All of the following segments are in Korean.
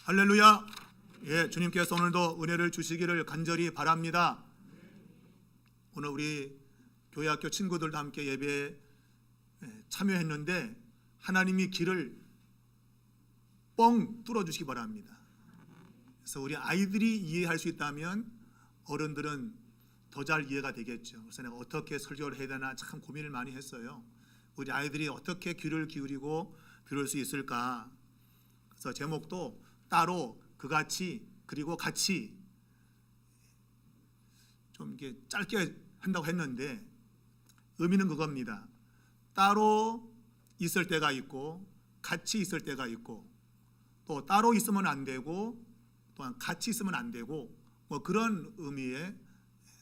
할렐루야. 예, 주님께서 오늘도 은혜를 주시기를 간절히 바랍니다. 오늘 우리 교회학교 친구들도 함께 예배에 참여했는데 하나님이 길을 뻥 뚫어주시기 바랍니다. 그래서 우리 아이들이 이해할 수 있다면 어른들은 더 잘 이해가 되겠죠. 그래서 내가 어떻게 설교를 해야 되나 참 고민을 많이 했어요. 우리 아이들이 어떻게 귀를 기울이고 들을 수 있을까. 그래서 제목도 따로 그같이 그리고 같이 좀 이렇게 짧게 한다고 했는데 의미는 그겁니다. 따로 있을 때가 있고 같이 있을 때가 있고 또 따로 있으면 안 되고 또한 같이 있으면 안 되고 뭐 그런 의미의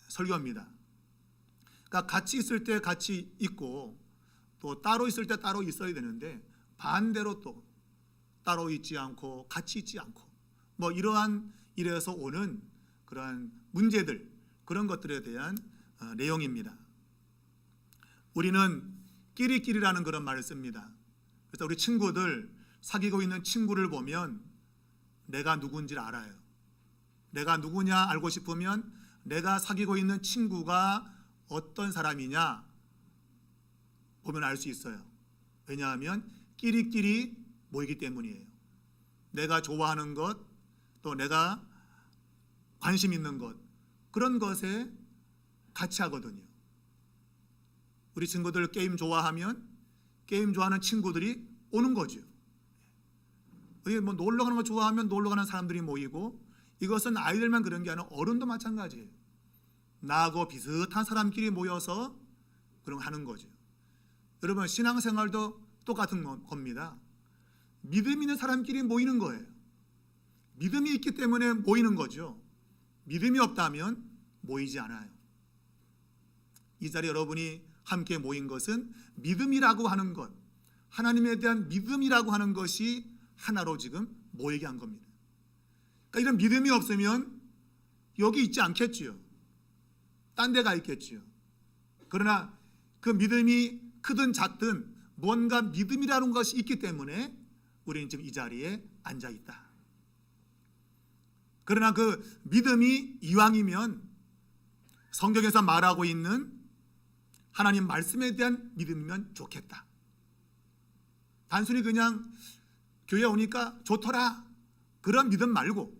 설교입니다. 그러니까 같이 있을 때 같이 있고 또 따로 있을 때 따로 있어야 되는데 반대로 또 따로 있지 않고 같이 있지 않고 뭐 이러한 일에서 오는 그러한 문제들 그런 것들에 대한 내용입니다. 우리는 끼리끼리라는 그런 말을 씁니다. 그래서 우리 친구들 사귀고 있는 친구를 보면 내가 누군지를 알아요. 내가 누구냐 알고 싶으면 내가 사귀고 있는 친구가 어떤 사람이냐 보면 알 수 있어요. 왜냐하면 끼리끼리 모이기 때문이에요. 내가 좋아하는 것, 또 내가 관심 있는 것, 그런 것에 같이 하거든요. 우리 친구들 게임 좋아하면 게임 좋아하는 친구들이 오는 거죠. 뭐 놀러 가는 거 좋아하면 놀러 가는 사람들이 모이고 이것은 아이들만 그런 게 아니라 어른도 마찬가지예요. 나하고 비슷한 사람끼리 모여서 그런 거 하는 거죠. 여러분 신앙생활도 똑같은 겁니다. 믿음 있는 사람끼리 모이는 거예요. 믿음이 있기 때문에 모이는 거죠. 믿음이 없다면 모이지 않아요. 이 자리에 여러분이 함께 모인 것은 믿음이라고 하는 것, 하나님에 대한 믿음이라고 하는 것이 하나로 지금 모이게 한 겁니다. 그러니까 이런 믿음이 없으면 여기 있지 않겠지요. 딴 데 가 있겠지요. 그러나 그 믿음이 크든 작든 뭔가 믿음이라는 것이 있기 때문에 우리는 지금 이 자리에 앉아 있다. 그러나 그 믿음이 이왕이면 성경에서 말하고 있는 하나님 말씀에 대한 믿음이면 좋겠다. 단순히 그냥 교회 오니까 좋더라 그런 믿음 말고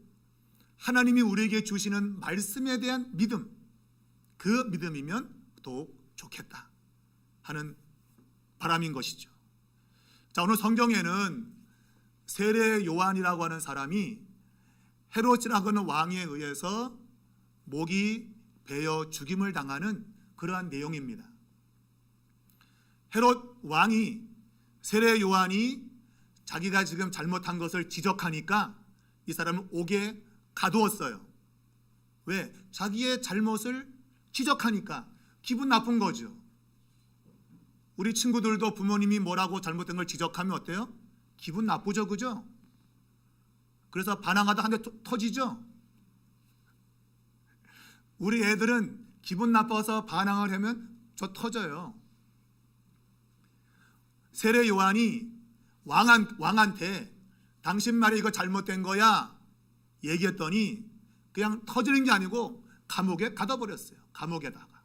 하나님이 우리에게 주시는 말씀에 대한 믿음, 그 믿음이면 더욱 좋겠다 하는 바람인 것이죠. 자, 오늘 성경에는 세례 요한이라고 하는 사람이 헤롯이라고 하는 왕에 의해서 목이 베어 죽임을 당하는 그러한 내용입니다. 헤롯 왕이 세례 요한이 자기가 지금 잘못한 것을 지적하니까 이 사람을 옥에 가두었어요. 왜? 자기의 잘못을 지적하니까 기분 나쁜 거죠. 우리 친구들도 부모님이 뭐라고 잘못된 걸 지적하면 어때요? 기분 나쁘죠, 그죠? 그래서 반항하다 한 대 터지죠. 우리 애들은 기분 나빠서 반항을 하면 저 터져요. 세례 요한이 왕한테 당신 말이 이거 잘못된 거야 얘기했더니 그냥 터지는 게 아니고 감옥에 가둬버렸어요. 감옥에다가.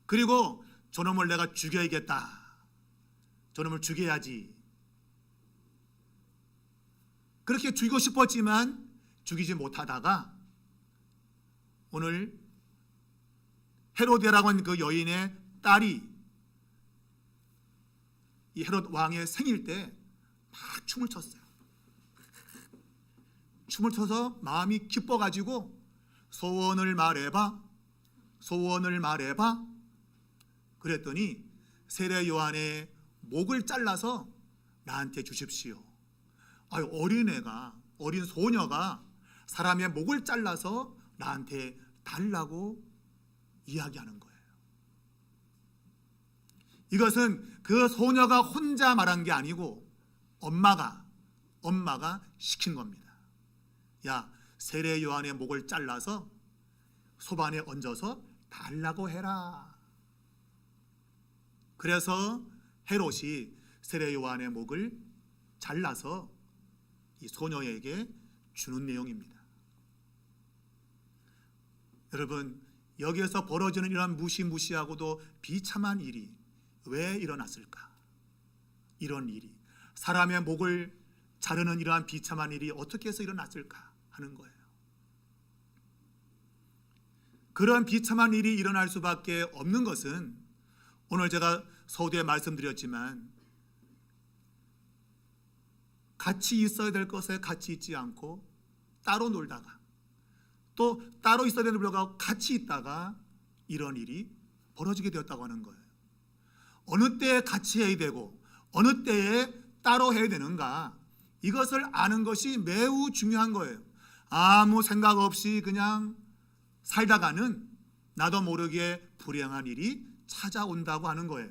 그리고 저놈을 내가 죽여야겠다. 저놈을 죽여야지. 그렇게 죽이고 싶었지만 죽이지 못하다가 오늘 헤로데라고 하는 그 여인의 딸이 이 헤롯 왕의 생일 때 막 춤을 췄어요. 춤을 춰서 마음이 기뻐가지고 소원을 말해봐, 소원을 말해봐. 그랬더니 세례 요한의 목을 잘라서 나한테 주십시오. 아유, 어린애가, 어린 소녀가 사람의 목을 잘라서 나한테 달라고 이야기하는 거예요. 이것은 그 소녀가 혼자 말한 게 아니고 엄마가 시킨 겁니다. 야, 세례 요한의 목을 잘라서 소반에 얹어서 달라고 해라. 그래서 헤롯이 세례 요한의 목을 잘라서 이 소녀에게 주는 내용입니다. 여러분, 여기에서 벌어지는 이러한 무시무시하고도 비참한 일이 왜 일어났을까? 이런 일이, 사람의 목을 자르는 이러한 비참한 일이 어떻게 해서 일어났을까 하는 거예요. 그런 비참한 일이 일어날 수밖에 없는 것은 오늘 제가 서두에 말씀드렸지만 같이 있어야 될 것에 같이 있지 않고 따로 놀다가 또 따로 있어야 되는 불구하고 같이 있다가 이런 일이 벌어지게 되었다고 하는 거예요. 어느 때에 같이 해야 되고 어느 때에 따로 해야 되는가, 이것을 아는 것이 매우 중요한 거예요. 아무 생각 없이 그냥 살다가는 나도 모르게 불행한 일이 찾아온다고 하는 거예요.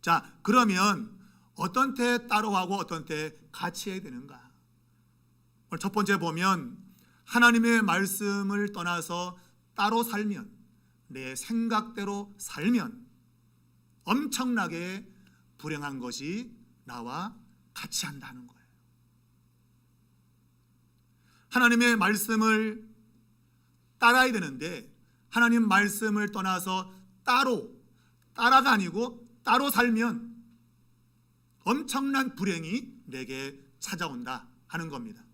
자, 그러면 어떤 때 따로 하고 어떤 때 같이 해야 되는가? 오늘 첫 번째 보면 하나님의 말씀을 떠나서 따로 살면, 내 생각대로 살면 엄청나게 불행한 것이 나와 같이 한다는 거예요. 하나님의 말씀을 따라야 되는데 하나님 말씀을 떠나서 따라가 아니고 따로 살면 엄청난 불행이 내게 찾아온다 하는 겁니다.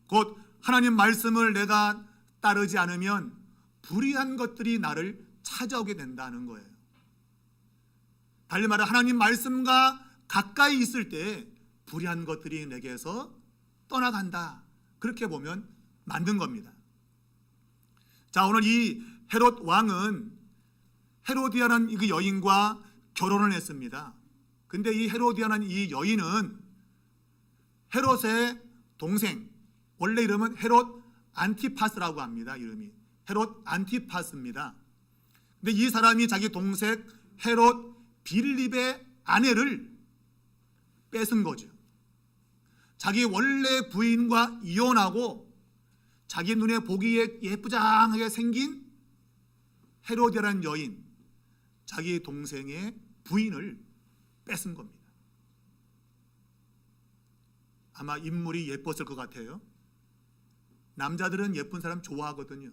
곧 하나님 말씀을 내가 따르지 않으면 불의한 것들이 나를 찾아오게 된다는 거예요. 달리 말해 하나님 말씀과 가까이 있을 때 불의한 것들이 내게서 떠나간다, 그렇게 보면 만든 겁니다. 자, 오늘 이 헤롯 왕은 헤로디아라는 그 여인과 결혼을 했습니다. 근데 이 헤로디아라는 이 여인은 헤롯의 동생, 원래 이름은 헤롯 안티파스라고 합니다. 이름이 헤롯 안티파스입니다. 근데 이 사람이 자기 동생 헤롯 빌립의 아내를 뺏은 거죠. 자기 원래 부인과 이혼하고 자기 눈에 보기에 예쁘장하게 생긴 헤로디아라는 여인, 자기 동생의 부인을 뺏은 겁니다. 아마 인물이 예뻤을 것 같아요. 남자들은 예쁜 사람 좋아하거든요.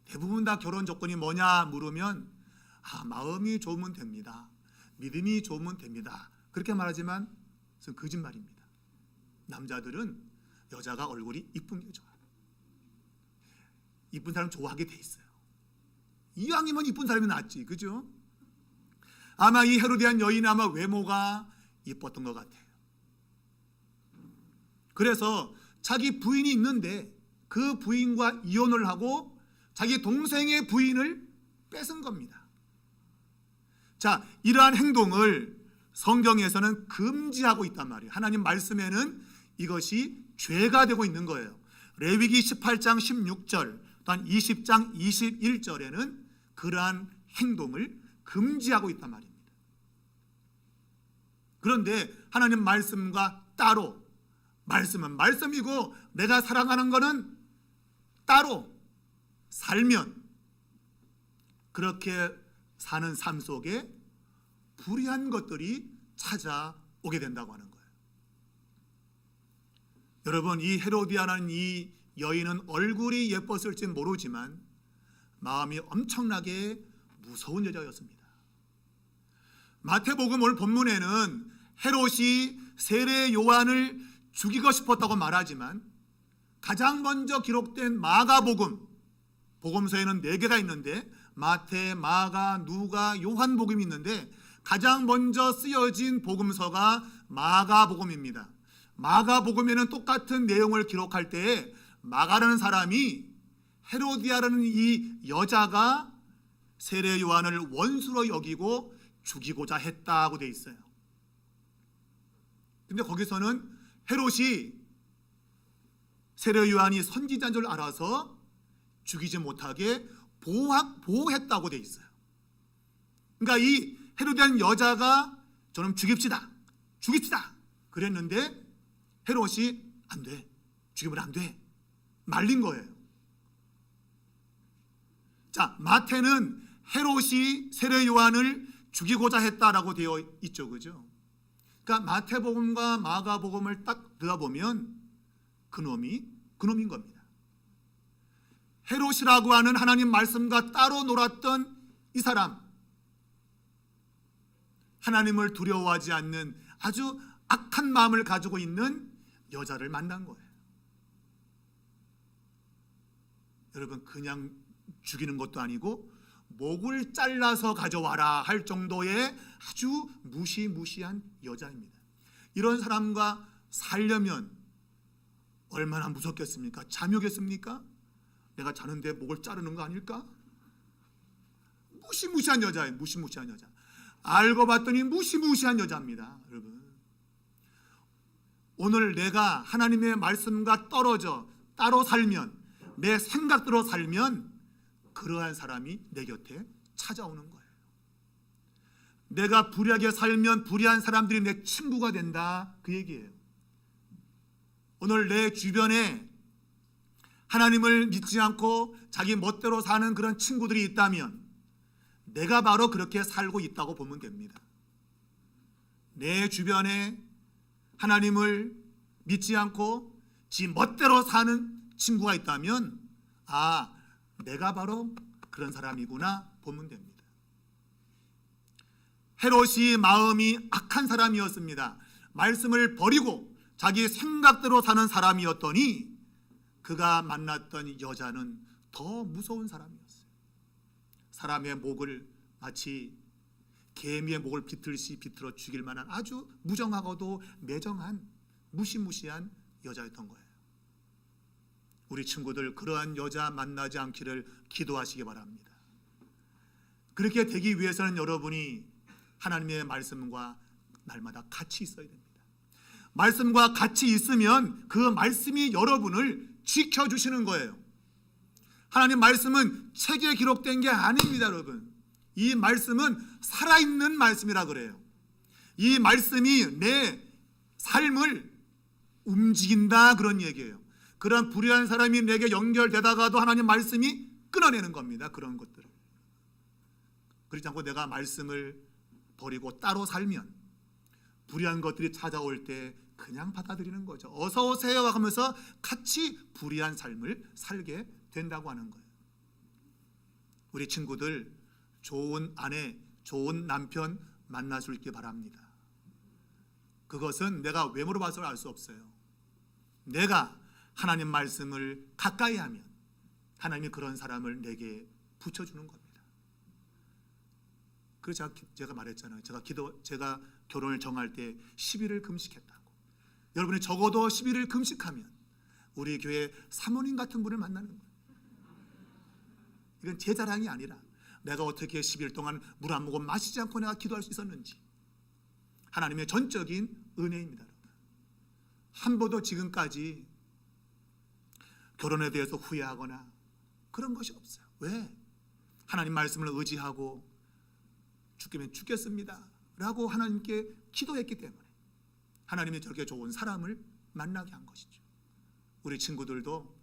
대부분 다 결혼 조건이 뭐냐 물으면 마음이 좋으면 됩니다, 믿음이 좋으면 됩니다, 그렇게 말하지만 그것은 거짓말입니다. 남자들은 여자가 얼굴이 이쁜 게 좋아요. 이쁜 사람 좋아하게 돼 있어요. 이왕이면 이쁜 사람이 낫지, 그죠? 아마 이 헤로디안 여인은 아마 외모가 이뻤던 것 같아요. 그래서 자기 부인이 있는데 그 부인과 이혼을 하고 자기 동생의 부인을 뺏은 겁니다. 자, 이러한 행동을 성경에서는 금지하고 있단 말이에요. 하나님 말씀에는 이것이 죄가 되고 있는 거예요. 레위기 18장 16절 또한 20장 21절에는 그러한 행동을 금지하고 있단 말입니다. 그런데 하나님 말씀과 따로, 말씀은 말씀이고 내가 사랑하는 것은 따로 살면 그렇게 사는 삶 속에 불의한 것들이 찾아오게 된다고 하는 거예요. 여러분, 이 헤로디아라는 이 여인은 얼굴이 예뻤을지 모르지만 마음이 엄청나게 무서운 여자였습니다. 마태복음 오늘 본문에는 헤롯이 세례 요한을 죽이고 싶었다고 말하지만 가장 먼저 기록된 마가복음, 복음서에는 4개가 있는데 마태, 마가, 누가, 요한복음이 있는데 가장 먼저 쓰여진 복음서가 마가복음입니다. 마가복음에는 똑같은 내용을 기록할 때에 마가라는 사람이 헤로디아라는 이 여자가 세례 요한을 원수로 여기고 죽이고자 했다고 돼 있어요. 근데 거기서는 헤롯이 세례 요한이 선지자인 줄 알아서 죽이지 못하게 보호했다고 돼 있어요. 그러니까 이 헤로디안 여자가 저놈 죽입시다 그랬는데 헤롯이 안 돼, 죽이면 안 돼, 말린 거예요. 자, 마태는 헤롯이 세례 요한을 죽이고자 했다라고 되어 있죠, 그죠? 그러니까 마태복음과 마가복음을 딱 들어보면 그놈인 겁니다. 헤롯이라고 하는 하나님 말씀과 따로 놀았던 이 사람, 하나님을 두려워하지 않는 아주 악한 마음을 가지고 있는 여자를 만난 거예요. 여러분, 그냥 죽이는 것도 아니고 목을 잘라서 가져와라 할 정도의 아주 무시무시한 여자입니다. 이런 사람과 살려면 얼마나 무섭겠습니까? 잠이 오겠습니까? 내가 자는데 목을 자르는 거 아닐까? 무시무시한 여자예요. 무시무시한 여자. 알고 봤더니 무시무시한 여자입니다. 여러분, 오늘 내가 하나님의 말씀과 떨어져 따로 살면, 내 생각대로 살면 그러한 사람이 내 곁에 찾아오는 거예요. 내가 불의하게 살면 불의한 사람들이 내 친구가 된다, 그 얘기예요. 오늘 내 주변에 하나님을 믿지 않고 자기 멋대로 사는 그런 친구들이 있다면 내가 바로 그렇게 살고 있다고 보면 됩니다. 내 주변에 하나님을 믿지 않고 지 멋대로 사는 친구가 있다면 내가 바로 그런 사람이구나 보면 됩니다. 헤롯이 마음이 악한 사람이었습니다. 말씀을 버리고 자기 생각대로 사는 사람이었더니 그가 만났던 여자는 더 무서운 사람이었어요. 사람의 목을 마치 개미의 목을 비틀듯이 비틀어 죽일 만한 아주 무정하고도 매정한 무시무시한 여자였던 거예요. 우리 친구들, 그러한 여자 만나지 않기를 기도하시기 바랍니다. 그렇게 되기 위해서는 여러분이 하나님의 말씀과 날마다 같이 있어야 됩니다. 말씀과 같이 있으면 그 말씀이 여러분을 지켜주시는 거예요. 하나님 말씀은 책에 기록된 게 아닙니다, 여러분. 이 말씀은 살아있는 말씀이라 그래요. 이 말씀이 내 삶을 움직인다, 그런 얘기예요. 그런 불의한 사람이 내게 연결되다가도 하나님 말씀이 끊어내는 겁니다. 그런 것들을. 그렇지 않고 내가 말씀을 버리고 따로 살면 불의한 것들이 찾아올 때 그냥 받아들이는 거죠. 어서 오세요 하면서 같이 불의한 삶을 살게 된다고 하는 거예요. 우리 친구들, 좋은 아내, 좋은 남편 만날 수 있기 바랍니다. 그것은 내가 외모로 봐서 알 수 없어요. 내가 하나님 말씀을 가까이 하면 하나님이 그런 사람을 내게 붙여주는 겁니다. 그래서 제가 말했잖아요. 제가 결혼을 정할 때 10일을 금식했다고. 여러분이 적어도 10일을 금식하면 우리 교회 사모님 같은 분을 만나는 거예요. 이건 제 자랑이 아니라 내가 어떻게 10일 동안 물 한 모금 마시지 않고 내가 기도할 수 있었는지 하나님의 전적인 은혜입니다. 한 번도 지금까지 결혼에 대해서 후회하거나 그런 것이 없어요. 왜? 하나님 말씀을 의지하고 죽기면 죽겠습니다 라고 하나님께 기도했기 때문에 하나님이 저렇게 좋은 사람을 만나게 한 것이죠. 우리 친구들도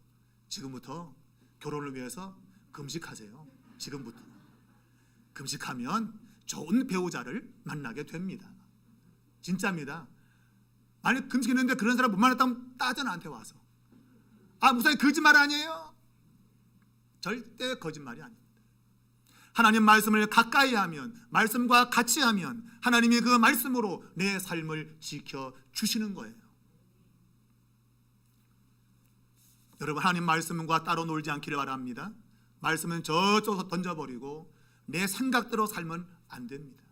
지금부터 결혼을 위해서 금식하세요. 지금부터 금식하면 좋은 배우자를 만나게 됩니다. 진짜입니다. 만약 금식했는데 그런 사람 못 만났다면 따져, 나한테 와서. 목사님 거짓말 아니에요? 절대 거짓말이 아닙니다. 하나님 말씀을 가까이 하면, 말씀과 같이 하면 하나님이 그 말씀으로 내 삶을 지켜주시는 거예요. 여러분, 하나님 말씀과 따로 놀지 않기를 바랍니다. 말씀은 저쪽에서 던져버리고 내 생각대로 살면 안 됩니다.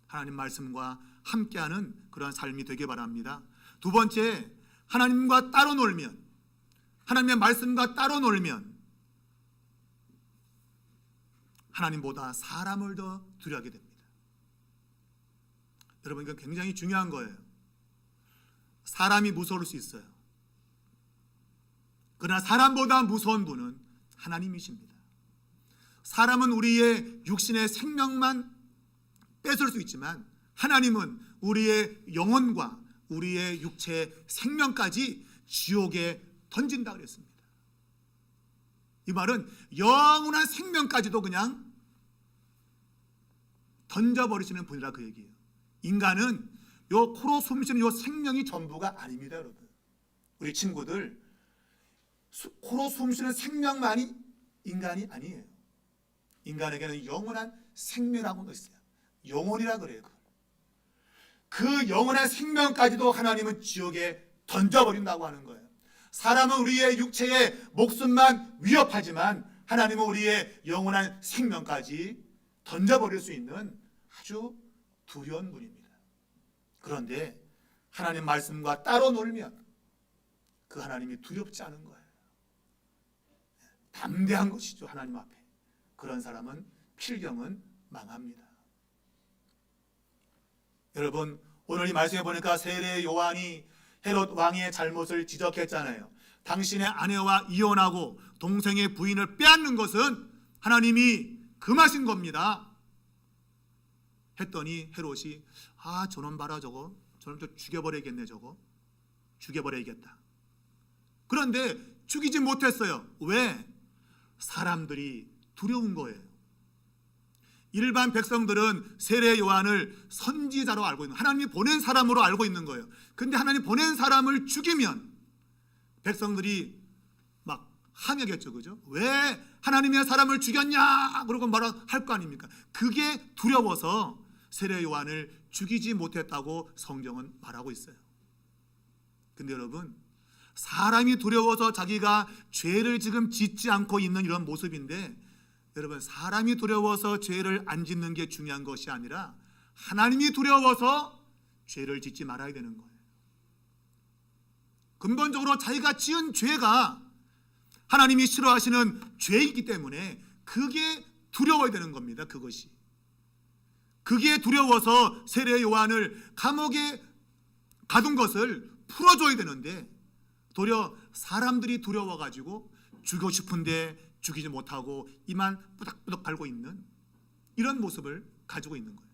하나님 말씀과 함께하는 그런 삶이 되길 바랍니다. 두 번째, 하나님과 따로 놀면, 하나님의 말씀과 따로 놀면 하나님보다 사람을 더 두려워하게 됩니다. 여러분, 이건 굉장히 중요한 거예요. 사람이 무서울 수 있어요. 그러나 사람보다 무서운 분은 하나님이십니다. 사람은 우리의 육신의 생명만 뺏을 수 있지만 하나님은 우리의 영혼과 우리의 육체의 생명까지 지옥에 던진다 그랬습니다. 이 말은 영원한 생명까지도 그냥 던져버리시는 분이라 그 얘기예요. 인간은 요 코로 숨쉬는 요 생명이 전부가 아닙니다, 여러분. 우리 친구들, 코로 숨쉬는 생명만이 인간이 아니에요. 인간에게는 영원한 생명이라고 있어요. 영혼이라 그래요. 그 영원한 생명까지도 하나님은 지옥에 던져버린다고 하는 거예요. 사람은 우리의 육체의 목숨만 위협하지만 하나님은 우리의 영원한 생명까지 던져버릴 수 있는 아주 두려운 분입니다. 그런데 하나님 말씀과 따로 놀면 그 하나님이 두렵지 않은 거예요. 담대한 것이죠, 하나님 앞에. 그런 사람은 필경은 망합니다. 여러분, 오늘 이 말씀에 보니까 세례 요한이 헤롯 왕의 잘못을 지적했잖아요. 당신의 아내와 이혼하고 동생의 부인을 빼앗는 것은 하나님이 금하신 겁니다 했더니 헤롯이 저놈 봐라, 저거 저놈 죽여버려야겠네, 저거 죽여버려야겠다. 그런데 죽이지 못했어요. 왜? 사람들이 두려운 거예요. 일반 백성들은 세례 요한을 선지자로 알고 있는, 하나님이 보낸 사람으로 알고 있는 거예요. 근데 하나님 보낸 사람을 죽이면 백성들이 막 항의하겠죠, 그죠? 왜 하나님의 사람을 죽였냐? 그러고 말할 거 아닙니까? 그게 두려워서 세례 요한을 죽이지 못했다고 성경은 말하고 있어요. 근데 여러분, 사람이 두려워서 자기가 죄를 지금 짓지 않고 있는 이런 모습인데, 여러분, 사람이 두려워서 죄를 안 짓는 게 중요한 것이 아니라 하나님이 두려워서 죄를 짓지 말아야 되는 거예요. 근본적으로 자기가 지은 죄가 하나님이 싫어하시는 죄이기 때문에 그게 두려워야 되는 겁니다. 그게 두려워서 세례 요한을 감옥에 가둔 것을 풀어줘야 되는데, 도리어 사람들이 두려워가지고 죽이고 싶은데 죽이지 못하고 이만 뿌덕뿌덕 갈고 있는 이런 모습을 가지고 있는 거예요.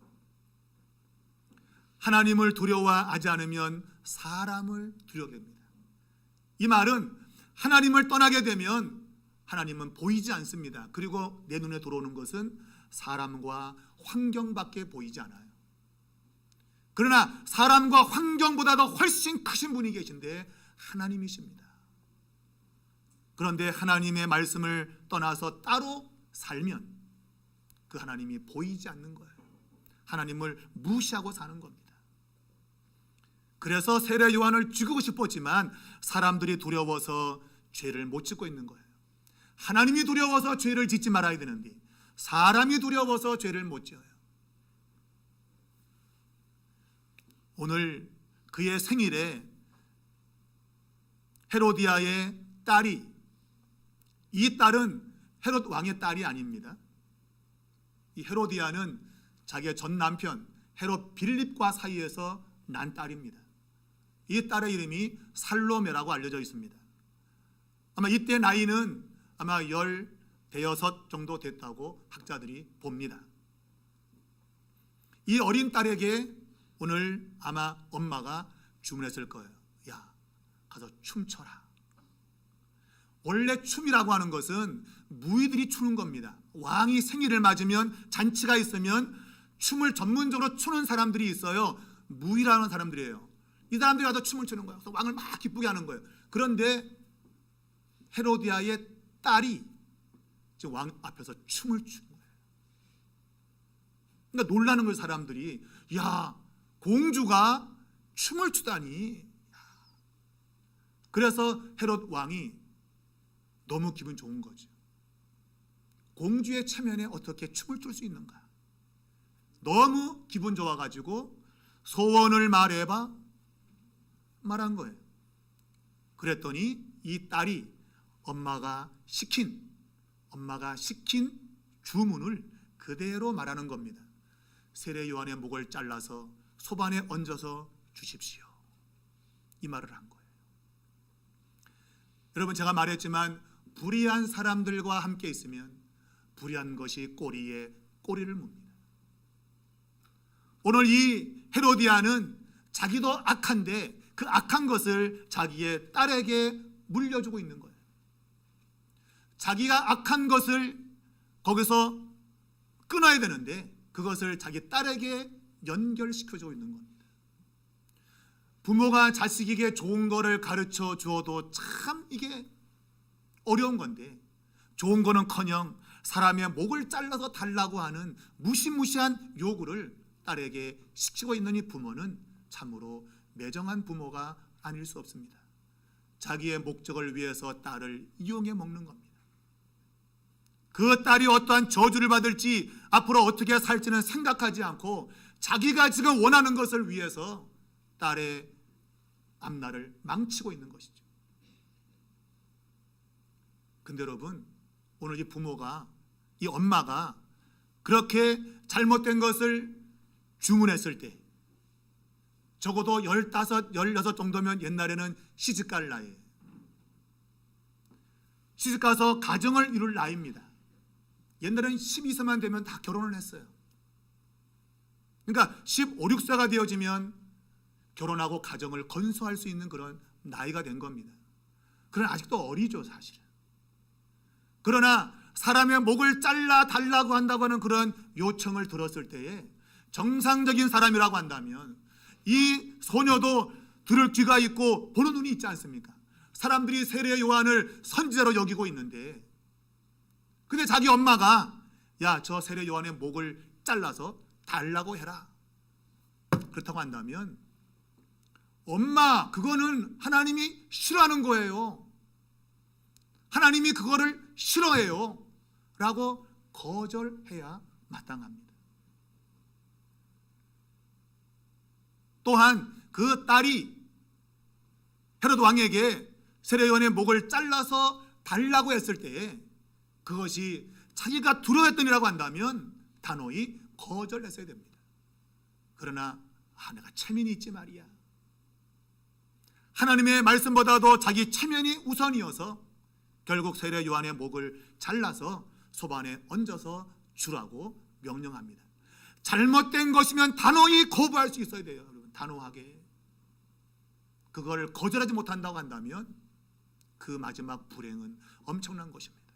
하나님을 두려워하지 않으면 사람을 두려워하게 됩니다. 이 말은 하나님을 떠나게 되면 하나님은 보이지 않습니다. 그리고 내 눈에 들어오는 것은 사람과 환경밖에 보이지 않아요. 그러나 사람과 환경보다도 훨씬 크신 분이 계신데 하나님이십니다. 그런데 하나님의 말씀을 떠나서 따로 살면 그 하나님이 보이지 않는 거예요. 하나님을 무시하고 사는 겁니다. 그래서 세례 요한을 죽이고 싶었지만 사람들이 두려워서 죄를 못 짓고 있는 거예요. 하나님이 두려워서 죄를 짓지 말아야 되는데 사람이 두려워서 죄를 못 지어요. 오늘 그의 생일에 헤로디아의 딸이, 이 딸은 헤롯 왕의 딸이 아닙니다. 이 헤로디아는 자기의 전 남편 헤롯 빌립과 사이에서 난 딸입니다. 이 딸의 이름이 살로메라고 알려져 있습니다. 아마 이때 나이는 아마 16 정도 됐다고 학자들이 봅니다. 이 어린 딸에게 오늘 아마 엄마가 주문했을 거예요. 야, 가서 춤춰라. 원래 춤이라고 하는 것은 무희들이 추는 겁니다. 왕이 생일을 맞으면, 잔치가 있으면 춤을 전문적으로 추는 사람들이 있어요. 무희라는 사람들이에요. 이 사람들이 가서 춤을 추는 거예요. 그래서 왕을 막 기쁘게 하는 거예요. 그런데 헤로디아의 딸이 지금 왕 앞에서 춤을 추는 거예요. 그러니까 놀라는 거예요, 사람들이. 야, 공주가 춤을 추다니. 그래서 헤롯 왕이 너무 기분 좋은 거죠. 공주의 체면에 어떻게 춤을 출 수 있는가? 너무 기분 좋아가지고 소원을 말해봐 말한 거예요. 그랬더니 이 딸이 엄마가 시킨 주문을 그대로 말하는 겁니다. 세례 요한의 목을 잘라서 소반에 얹어서 주십시오. 이 말을 한 거예요. 여러분, 제가 말했지만 불의한 사람들과 함께 있으면 불의한 것이 꼬리에 꼬리를 묻니다. 오늘 이 헤로디아는 자기도 악한데 그 악한 것을 자기의 딸에게 물려주고 있는 거예요. 자기가 악한 것을 거기서 끊어야 되는데 그것을 자기 딸에게 연결시켜주고 있는 겁니다. 부모가 자식에게 좋은 거를 가르쳐 주어도 참 이게 어려운 건데, 좋은 거는커녕 사람의 목을 잘라서 달라고 하는 무시무시한 요구를 딸에게 시키고 있는 이 부모는 참으로 매정한 부모가 아닐 수 없습니다. 자기의 목적을 위해서 딸을 이용해 먹는 겁니다. 그 딸이 어떠한 저주를 받을지, 앞으로 어떻게 살지는 생각하지 않고 자기가 지금 원하는 것을 위해서 딸의 앞날을 망치고 있는 것이죠. 근데 여러분, 오늘 이 부모가, 이 엄마가 그렇게 잘못된 것을 주문했을 때, 적어도 15, 16 정도면 옛날에는 시집갈 나이, 시집가서 가정을 이룰 나이입니다. 옛날에는 12세만 되면 다 결혼을 했어요. 그러니까 15, 16세가 되어지면 결혼하고 가정을 건설할 수 있는 그런 나이가 된 겁니다. 그러나 아직도 어리죠, 사실은. 그러나 사람의 목을 잘라 달라고 한다고 하는 그런 요청을 들었을 때에 정상적인 사람이라고 한다면 이 소녀도 들을 귀가 있고 보는 눈이 있지 않습니까? 사람들이 세례 요한을 선지자로 여기고 있는데, 근데 자기 엄마가 야, 저 세례 요한의 목을 잘라서 달라고 해라, 그렇다고 한다면 엄마, 그거는 하나님이 싫어하는 거예요. 하나님이 그거를 싫어해요 라고 거절해야 마땅합니다. 또한 그 딸이 헤로드 왕에게 세례요한의 목을 잘라서 달라고 했을 때에 그것이 자기가 두려워했던 일이라고 한다면 단호히 거절했어야 됩니다. 그러나 내가 체면이 있지 말이야, 하나님의 말씀보다도 자기 체면이 우선이어서 결국 세례 요한의 목을 잘라서 소반에 얹어서 주라고 명령합니다. 잘못된 것이면 단호히 거부할 수 있어야 돼요. 여러분, 단호하게. 그걸 거절하지 못한다고 한다면 그 마지막 불행은 엄청난 것입니다.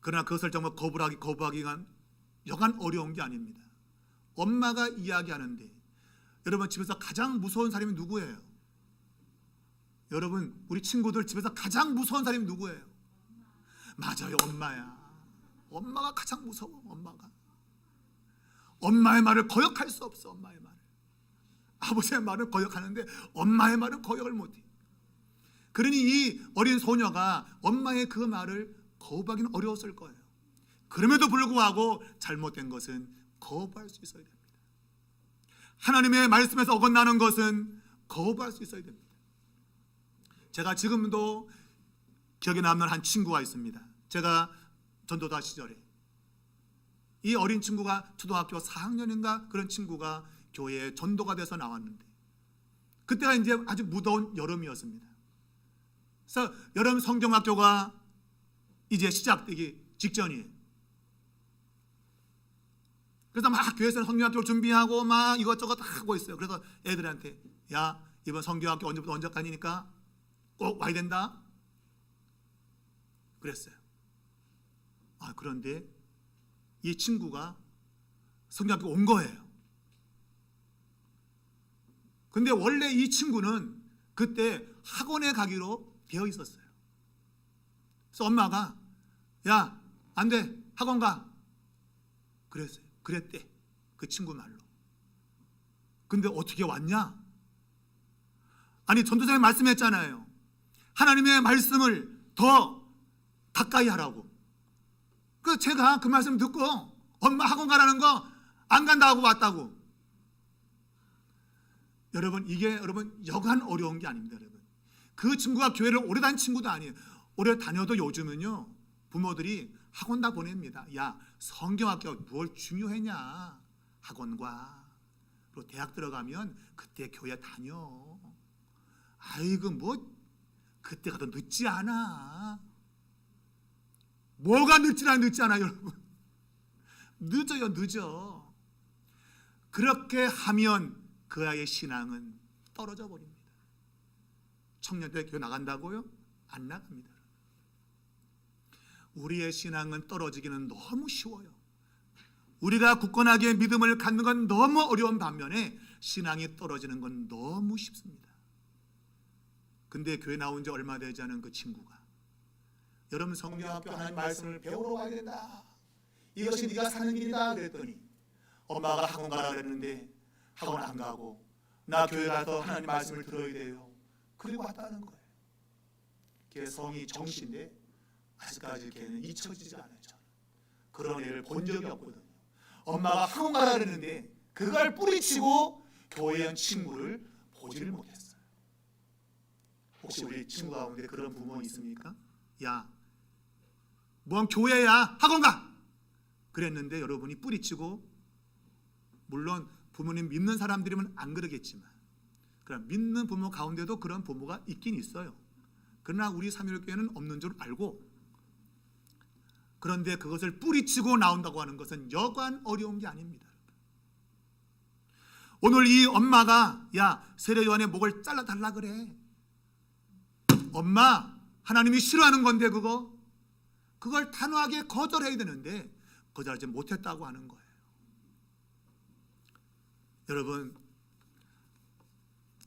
그러나 그것을 정말 거부하기가 여간 어려운 게 아닙니다. 엄마가 이야기하는데, 여러분 집에서 가장 무서운 사람이 누구예요? 여러분, 우리 친구들 집에서 가장 무서운 사람이 누구예요? 맞아요, 엄마야. 엄마가 가장 무서워. 엄마의 말을 거역할 수 없어. 엄마의 말을. 아버지의 말을 거역하는데 엄마의 말은 거역을 못해. 그러니 이 어린 소녀가 엄마의 그 말을 거부하기는 어려웠을 거예요. 그럼에도 불구하고 잘못된 것은 거부할 수 있어야 됩니다. 하나님의 말씀에서 어긋나는 것은 거부할 수 있어야 됩니다. 제가 지금도 기억에 남는 한 친구가 있습니다. 제가 전도다 시절에 이 어린 친구가 초등학교 4학년인가 그런 친구가 교회에 전도가 돼서 나왔는데, 그때가 이제 아주 무더운 여름이었습니다. 그래서 여름 성경학교가 이제 시작되기 직전이에요. 그래서 막 교회에서 성경학교를 준비하고 막 이것저것 다 하고 있어요. 그래서 애들한테 야, 이번 성경학교 언제부터 언제까지니까 꼭 와야 된다 그랬어요. 그런데 이 친구가 성경학교 온 거예요. 근데 원래 이 친구는 그때 학원에 가기로 되어 있었어요. 그래서 엄마가 야, 안 돼, 학원 가 그랬어요. 그랬대, 그 친구 말로. 근데 어떻게 왔냐? 아니, 전도사님 말씀했잖아요. 하나님의 말씀을 더 가까이 하라고. 그 제가 그 말씀 듣고 엄마 학원 가라는 거 안 간다고 왔다고. 여러분, 이게 여러분 여간 어려운 게 아닙니다. 여러분, 그 친구가 교회를 오래 다닌 친구도 아니에요. 오래 다녀도 요즘은요 부모들이 학원 다 보냅니다. 야, 성경학교 뭘 중요했냐, 학원과. 그리고 대학 들어가면 그때 교회 다녀. 아이고, 뭐 그때가 더 늦지 않아. 뭐가 늦지 않아 여러분. 늦어요, 늦어. 그렇게 하면 그 아이의 신앙은 떨어져 버립니다. 청년 때 교회 나간다고요? 안 나갑니다. 우리의 신앙은 떨어지기는 너무 쉬워요. 우리가 굳건하게 믿음을 갖는 건 너무 어려운 반면에 신앙이 떨어지는 건 너무 쉽습니다. 근데 교회 나온 지 얼마 되지 않은 그 친구가 여러분 성경학교 하나님 말씀을 배우러 와야 된다. 이것이 네가 사는 길이다 그랬더니 엄마가 학원 가라 그랬는데 학원 안 가고 나 교회 가서 하나님 말씀을 들어야 돼요. 그리고 왔다는 거예요. 걔 성이 정씨인데 아직까지 걔는 잊혀지지 않아요. 저는 그런 애를 본 적이 없거든요. 엄마가 학원 가라 그랬는데 그걸 뿌리치고 교회에 온 친구를 보지를 못했어요. 혹시 우리 친구 가운데 그런 부모 있습니까? 야, 뭔 교회야, 학원 가! 그랬는데 여러분이 뿌리치고, 물론 부모님 믿는 사람들이면 안 그러겠지만 그럼 믿는 부모 가운데도 그런 부모가 있긴 있어요. 그러나 우리 삼일교회는 없는 줄 알고, 그런데 그것을 뿌리치고 나온다고 하는 것은 여간 어려운 게 아닙니다. 오늘 이 엄마가 야, 세례 요한의 목을 잘라달라 그래. 엄마, 하나님이 싫어하는 건데 그걸 단호하게 거절해야 되는데 거절하지 못했다고 하는 거예요. 여러분,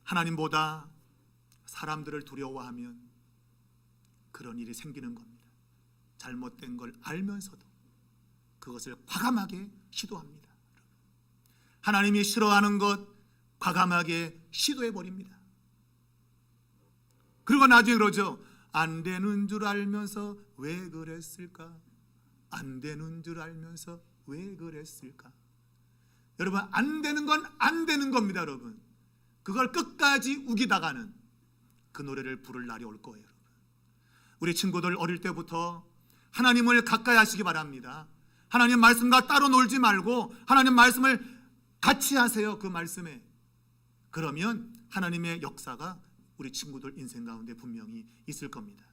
하나님보다 사람들을 두려워하면 그런 일이 생기는 겁니다. 잘못된 걸 알면서도 그것을 과감하게 시도합니다. 하나님이 싫어하는 것 과감하게 시도해버립니다. 그리고 나중에 그러죠. 안 되는 줄 알면서 왜 그랬을까? 안 되는 줄 알면서 왜 그랬을까? 여러분, 안 되는 건 안 되는 겁니다. 여러분, 그걸 끝까지 우기다가는 그 노래를 부를 날이 올 거예요. 여러분, 우리 친구들 어릴 때부터 하나님을 가까이 하시기 바랍니다. 하나님 말씀과 따로 놀지 말고 하나님 말씀을 같이 하세요. 그 말씀에. 그러면 하나님의 역사가 우리 친구들 인생 가운데 분명히 있을 겁니다.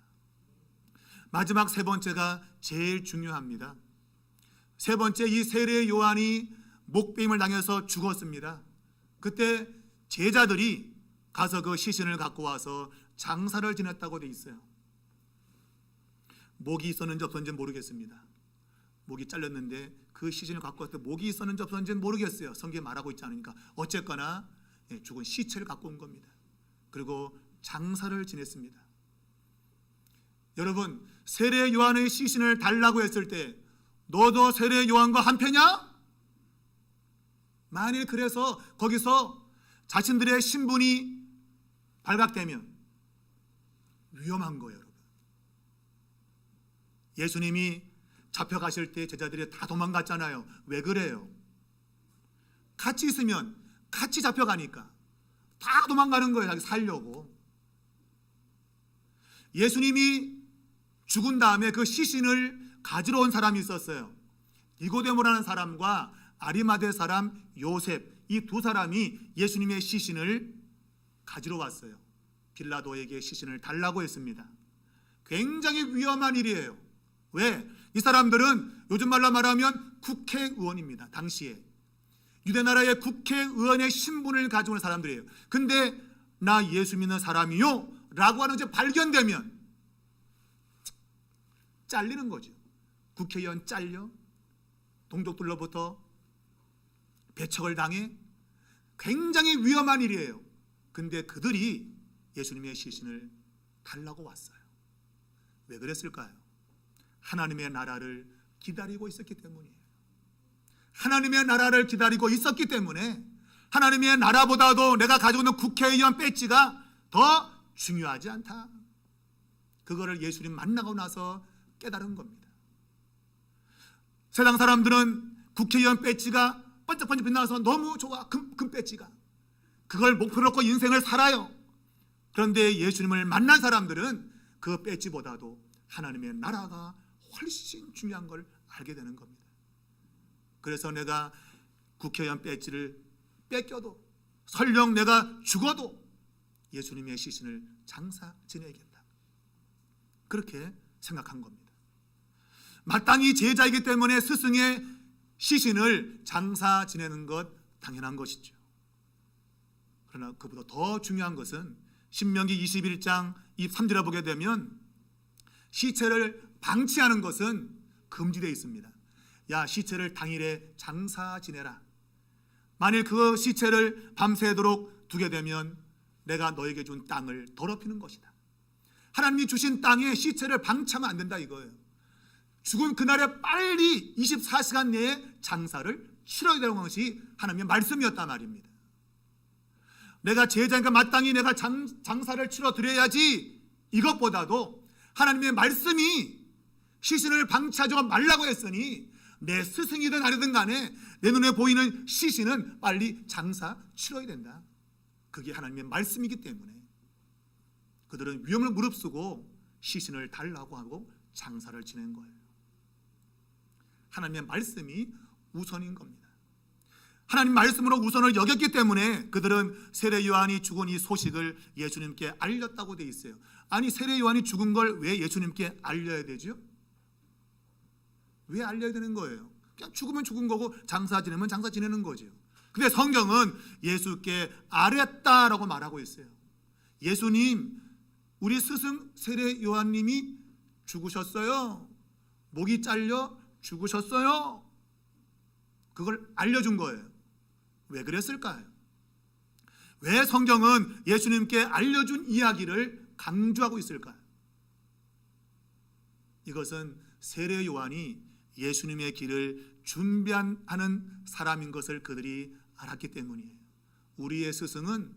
마지막 세 번째가 제일 중요합니다. 세 번째, 이 세례 요한이 목베임을 당해서 죽었습니다. 그때 제자들이 가서 그 시신을 갖고 와서 장사를 지냈다고 돼 있어요. 목이 있었는지 없었는지 모르겠습니다. 목이 잘렸는데 그 시신을 갖고 왔을 때 목이 있었는지 없었는지는 모르겠어요. 성경에 말하고 있지 않으니까. 어쨌거나 죽은 시체를 갖고 온 겁니다. 그리고 장사를 지냈습니다. 여러분, 세례 요한의 시신을 달라고 했을 때 너도 세례 요한과 한패냐? 만일 그래서 거기서 자신들의 신분이 발각되면 위험한 거예요. 여러분, 예수님이 잡혀가실 때 제자들이 다 도망갔잖아요. 왜 그래요? 같이 있으면 같이 잡혀가니까 다 도망가는 거예요. 자기 살려고. 예수님이 죽은 다음에 그 시신을 가지러 온 사람이 있었어요. 니고데모라는 사람과 아리마대 사람 요셉, 이 두 사람이 예수님의 시신을 가지러 왔어요. 빌라도에게 시신을 달라고 했습니다. 굉장히 위험한 일이에요. 왜? 이 사람들은 요즘 말로 말하면 국회의원입니다. 당시에 유대나라의 국회의원의 신분을 가지고 있는 사람들이에요. 근데 나 예수 믿는 사람이요 라고 하는 게 발견되면 잘리는 거죠. 국회의원 잘려, 동족들로부터 배척을 당해. 굉장히 위험한 일이에요. 근데 그들이 예수님의 시신을 달라고 왔어요. 왜 그랬을까요? 하나님의 나라를 기다리고 있었기 때문이에요. 하나님의 나라를 기다리고 있었기 때문에 하나님의 나라보다도 내가 가지고 있는 국회의원 배지가 더 중요하지 않다. 그거를 예수님 만나고 나서 깨달은 겁니다. 세상 사람들은 국회의원 배지가 번쩍번쩍 빛나서 너무 좋아. 금 배지가. 그걸 목표로 놓고 인생을 살아요. 그런데 예수님을 만난 사람들은 그 배지보다도 하나님의 나라가 훨씬 중요한 걸 알게 되는 겁니다. 그래서 내가 국회의원 배지를 뺏겨도, 설령 내가 죽어도 예수님의 시신을 장사 지내야겠다. 그렇게 생각한 겁니다. 마땅히 제자이기 때문에 스승의 시신을 장사 지내는 것 당연한 것이죠. 그러나 그보다 더 중요한 것은 신명기 21장 23절에 보게 되면 시체를 방치하는 것은 금지되어 있습니다. 야, 시체를 당일에 장사 지내라. 만일 그 시체를 밤새도록 두게 되면 내가 너에게 준 땅을 더럽히는 것이다. 하나님이 주신 땅에 시체를 방치하면 안 된다 이거예요. 죽은 그날에 빨리 24시간 내에 장사를 치러야 되는 것이 하나님의 말씀이었단 말입니다. 내가 제자니까 마땅히 내가 장사를 치러 드려야지, 이것보다도 하나님의 말씀이 시신을 방치하지 말라고 했으니 내 스승이든 아니든 간에 내 눈에 보이는 시신은 빨리 장사 치러야 된다. 그게 하나님의 말씀이기 때문에 그들은 위험을 무릅쓰고 시신을 달라고 하고 장사를 지낸 거예요. 하나님의 말씀이 우선인 겁니다. 하나님 말씀으로 우선을 여겼기 때문에 그들은 세례 요한이 죽은 이 소식을 예수님께 알렸다고 돼 있어요. 아니, 세례 요한이 죽은 걸 왜 예수님께 알려야 되죠? 왜 알려야 되는 거예요? 그냥 죽으면 죽은 거고 장사 지내면 장사 지내는 거죠. 근데 성경은 예수께 알았다라고 말하고 있어요. 예수님, 우리 스승 세례 요한님이 죽으셨어요. 목이 잘려 죽으셨어요. 그걸 알려준 거예요. 왜 그랬을까요? 왜 성경은 예수님께 알려준 이야기를 강조하고 있을까요? 이것은 세례 요한이 예수님의 길을 준비하는 사람인 것을 그들이 알았기 때문이에요. 우리의 스승은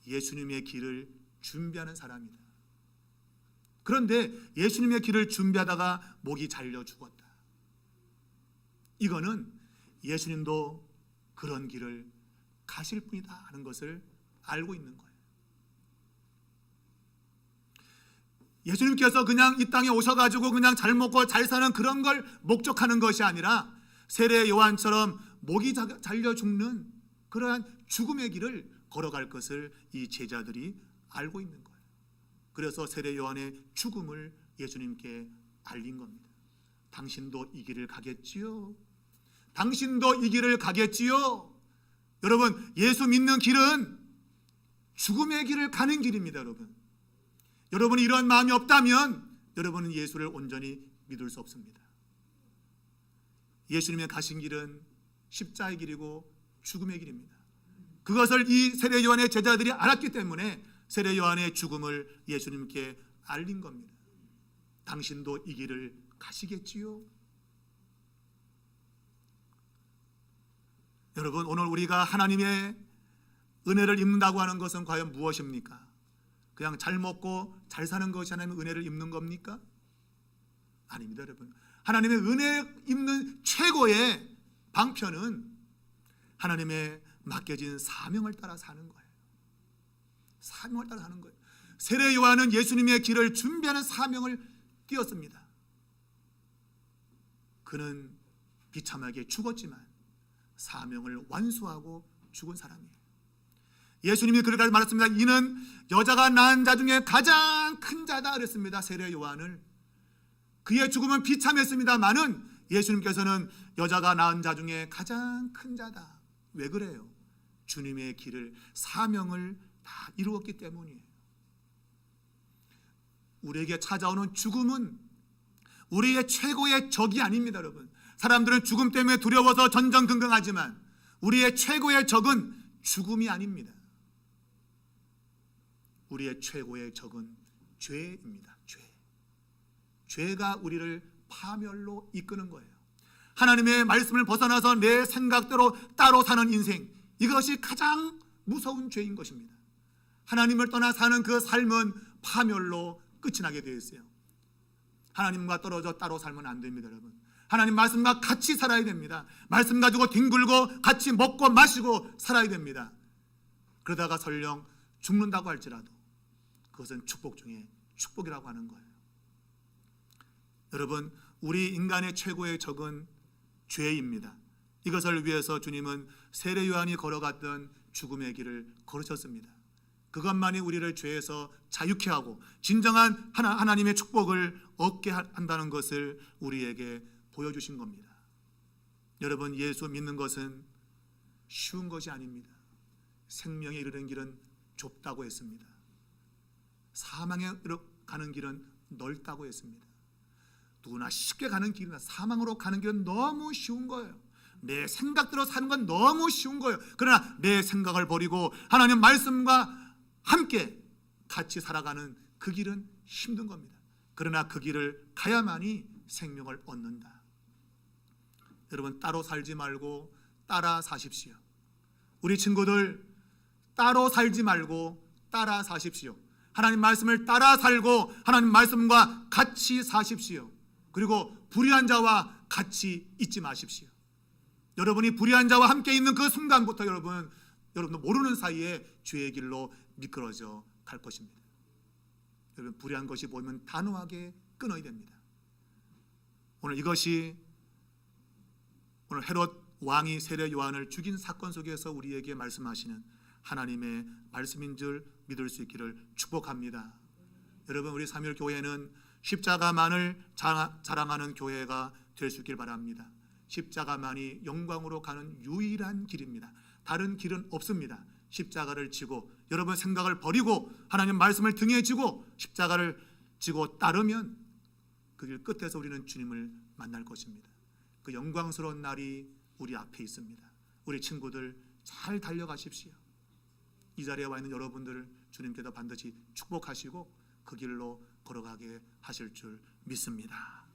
예수님의 길을 준비하는 사람이다. 그런데 예수님의 길을 준비하다가 목이 잘려 죽었다. 이거는 예수님도 그런 길을 가실 분이다 하는 것을 알고 있는 거예요. 예수님께서 그냥 이 땅에 오셔가지고 그냥 잘 먹고 잘 사는 그런 걸 목적하는 것이 아니라 세례 요한처럼 목이 잘려 죽는 그러한 죽음의 길을 걸어갈 것을 이 제자들이 알고 있는 거예요. 그래서 세례 요한의 죽음을 예수님께 알린 겁니다. 당신도 이 길을 가겠지요? 당신도 이 길을 가겠지요? 여러분, 예수 믿는 길은 죽음의 길을 가는 길입니다. 여러분이 이런 마음이 없다면 여러분은 예수를 온전히 믿을 수 없습니다. 예수님의 가신 길은 십자의 길이고 죽음의 길입니다. 그것을 이 세례 요한의 제자들이 알았기 때문에 세례 요한의 죽음을 예수님께 알린 겁니다. 당신도 이 길을 가시겠지요? 여러분, 오늘 우리가 하나님의 은혜를 입는다고 하는 것은 과연 무엇입니까? 그냥 잘 먹고 잘 사는 것이 하나님의 은혜를 입는 겁니까? 아닙니다, 여러분. 하나님의 은혜 입는 최고의 방편은 하나님의 맡겨진 사명을 따라 사는 거예요. 사명을 따라 사는 거예요. 세례 요한은 예수님의 길을 준비하는 사명을 띄었습니다. 그는 비참하게 죽었지만 사명을 완수하고 죽은 사람이에요. 예수님이 그렇게 말했습니다. 이는 여자가 낳은 자 중에 가장 큰 자다 그랬습니다. 세례 요한을. 그의 죽음은 비참했습니다마는 예수님께서는 여자가 낳은 자 중에 가장 큰 자다. 왜 그래요? 주님의 길을, 사명을 다 이루었기 때문이에요. 우리에게 찾아오는 죽음은 우리의 최고의 적이 아닙니다, 여러분. 사람들은 죽음 때문에 두려워서 전전긍긍하지만 우리의 최고의 적은 죽음이 아닙니다. 우리의 최고의 적은 죄입니다. 죄가 우리를 파멸로 이끄는 거예요. 하나님의 말씀을 벗어나서 내 생각대로 따로 사는 인생, 이것이 가장 무서운 죄인 것입니다. 하나님을 떠나 사는 그 삶은 파멸로 끝이 나게 되어 있어요. 하나님과 떨어져 따로 살면 안 됩니다, 여러분. 하나님 말씀과 같이 살아야 됩니다. 말씀 가지고 뒹굴고 같이 먹고 마시고 살아야 됩니다. 그러다가 설령 죽는다고 할지라도 그것은 축복 중에 축복이라고 하는 거예요. 여러분, 우리 인간의 최고의 적은 죄입니다. 이것을 위해서 주님은 세례 요한이 걸어갔던 죽음의 길을 걸으셨습니다. 그것만이 우리를 죄에서 자유케 하고 진정한 하나님의 축복을 얻게 한다는 것을 우리에게 보여주신 겁니다. 여러분, 예수 믿는 것은 쉬운 것이 아닙니다. 생명에 이르는 길은 좁다고 했습니다. 사망에 가는 길은 넓다고 했습니다. 누구나 쉽게 가는 길이나 사망으로 가는 길은 너무 쉬운 거예요. 내 생각대로 사는 건 너무 쉬운 거예요. 그러나 내 생각을 버리고 하나님 말씀과 함께 같이 살아가는 그 길은 힘든 겁니다. 그러나 그 길을 가야만이 생명을 얻는다. 여러분, 따로 살지 말고 따라 사십시오. 우리 친구들, 따로 살지 말고 따라 사십시오. 하나님 말씀을 따라 살고 하나님 말씀과 같이 사십시오. 그리고 불의한 자와 같이 있지 마십시오. 여러분이 불의한 자와 함께 있는 그 순간부터 여러분도 모르는 사이에 죄의 길로 미끄러져 갈 것입니다. 여러분, 불의한 것이 보이면 단호하게 끊어야 됩니다. 오늘 이것이 오늘 헤롯 왕이 세례 요한을 죽인 사건 속에서 우리에게 말씀하시는 하나님의 말씀인 줄 믿을 수 있기를 축복합니다. 여러분, 우리 삼일교회는 십자가만을 자랑하는 교회가 될 수 있길 바랍니다. 십자가만이 영광으로 가는 유일한 길입니다. 다른 길은 없습니다. 십자가를 지고 여러분 생각을 버리고 하나님 말씀을 등에 지고 십자가를 지고 따르면 그 길 끝에서 우리는 주님을 만날 것입니다. 그 영광스러운 날이 우리 앞에 있습니다. 우리 친구들 잘 달려가십시오. 이 자리에 와 있는 여러분들을 주님께서 반드시 축복하시고 그 길로 걸어가게 하실 줄 믿습니다.